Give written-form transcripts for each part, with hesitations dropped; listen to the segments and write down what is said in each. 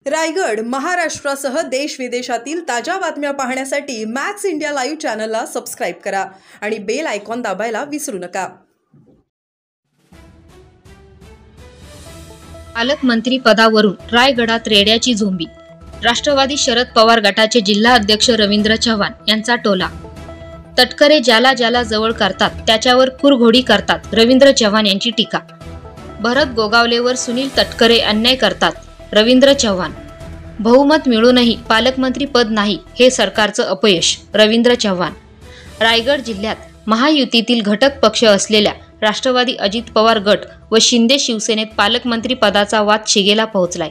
रायगड महाराष्ट्रासह देश विदेशातील ताज्या बातम्या पाहण्यासाठी मॅक्स इंडिया लाईव्ह चॅनलला सबस्क्राइब करा आणि बेल आयकॉन दाबायला विसरू नका। पालकमंत्री पदावरून रायगडात रेड्याची झोंबी। राष्ट्रवादी शरद पवार गटाचे जिल्हा अध्यक्ष रवींद्र चव्हाण यांचा टोला। तटकरे ज्याला ज्याला जवळ करतात त्याच्यावर कुरघोडी करतात, रवींद्र चव्हाण यांची टीका। भरत गोगावलेवर सुनील तटकरे अन्याय करतात, रवींद्र चव्हाण। बहुमत मिळूनही पालकमंत्री पद नाही हे सरकारचं अपयश, रवींद्र चव्हाण। रायगड जिल्ह्यात महायुतीतील घटक पक्ष असलेल्या राष्ट्रवादी अजित पवार गट व शिंदे शिवसेनेत पालकमंत्री पदाचा वाद शिगेला पोहोचलाय।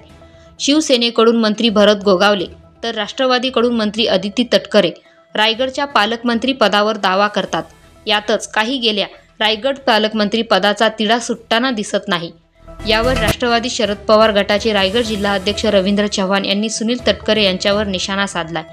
शिवसेनेकडून मंत्री भरत गोगावले तर राष्ट्रवादीकडून मंत्री अदिती तटकरे रायगडच्या पालकमंत्री पदावर दावा करतात। यातच काही गेल्या रायगड पालकमंत्री पदाचा तिढा सुटताना दिसत नाही। यावर राष्ट्रवादी शरद पवार गटाचे रायगड जिल्हा अध्यक्ष रवींद्र चव्हाण यांनी सुनील तटकरे यांच्यावर निशाणा साधलाय।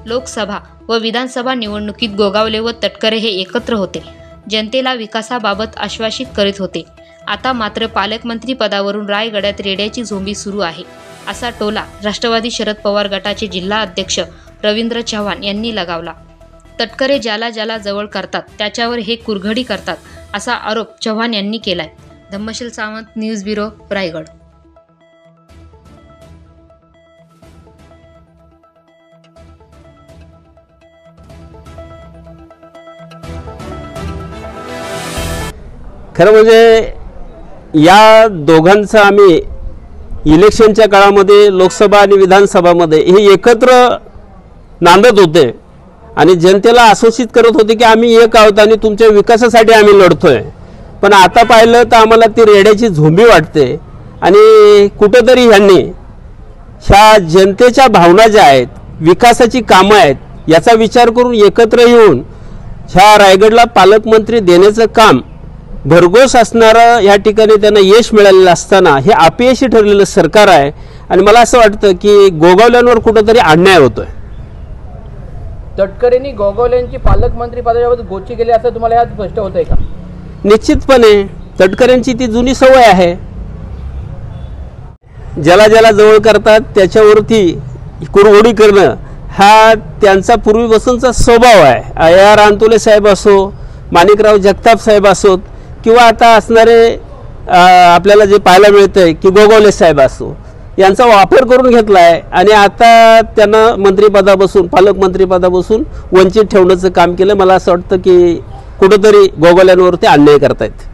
लोकसभा व विधानसभा निवडणुकीत गोगावले व तटकरे हे एकत्र होते, जनतेला विकासाबाबत आश्वासित करीत होते। आता मात्र पालकमंत्री पदावरून रायगडात रेड्याची झोंबी सुरू आहे, असा टोला राष्ट्रवादी शरद पवार गटाचे जिल्हा अध्यक्ष रवींद्र चव्हाण यांनी लगावला। तटकरे ज्याला ज्याला जवळ करतात त्याच्यावर हे कुरघोडी करतात, असा आरोप चव्हाण यांनी केलाय। Dhammasheel Sawant, news bureau, Raigad. खरं म्हणजे या दोघांचं आम्ही इलेक्शनच्या काळामध्ये लोकसभा आणि विधानसभामध्ये हे एकत्र नांदत होते आणि जनतेला आश्वासित करत होते की आम्ही एक आहोत आणि तुमच्या विकासासाठी आम्ही लढतोय। पण आता पाहिलं तर आम्हाला ती रेड्याची झोंबी वाटते आणि कुठेतरी ह्यांनी ह्या जनतेच्या भावना ज्या आहेत, विकासाची कामं आहेत, याचा विचार करून एकत्र येऊन ह्या रायगडला पालकमंत्री देण्याचं काम भरघोस असणारं या ठिकाणी त्यांना यश मिळालेलं असताना हे अपयशी ठरलेलं सरकार आहे। आणि मला असं वाटतं की गोगावल्यांवर कुठेतरी अन्याय होतोय। तटकरेंनी गोगावल्यांची पालकमंत्री पदाबाबत गोची केली असं तुम्हाला यात स्पष्ट होतंय का? निश्चितपणे तटकरेंची ती जुनी सवय आहे, ज्याला ज्याला जवळ करतात त्याच्यावरती कुरघोडी करणं हा त्यांचा पूर्वीपासूनचा स्वभाव आहे। AR अंतुले साहेब असो, माणिकराव जगताप साहेब असोत किंवा आता असणारे आपल्याला जे पाहायला मिळतंय की गोगावले साहेब असो, यांचा वापर करून घेतला आहे आणि आता त्यांना मंत्रिपदापासून पालकमंत्रीपदापासून वंचित ठेवण्याचं काम केलं। मला असं वाटतं की कुठेतरी गोगावल्यांवर ते अन्याय करतायत।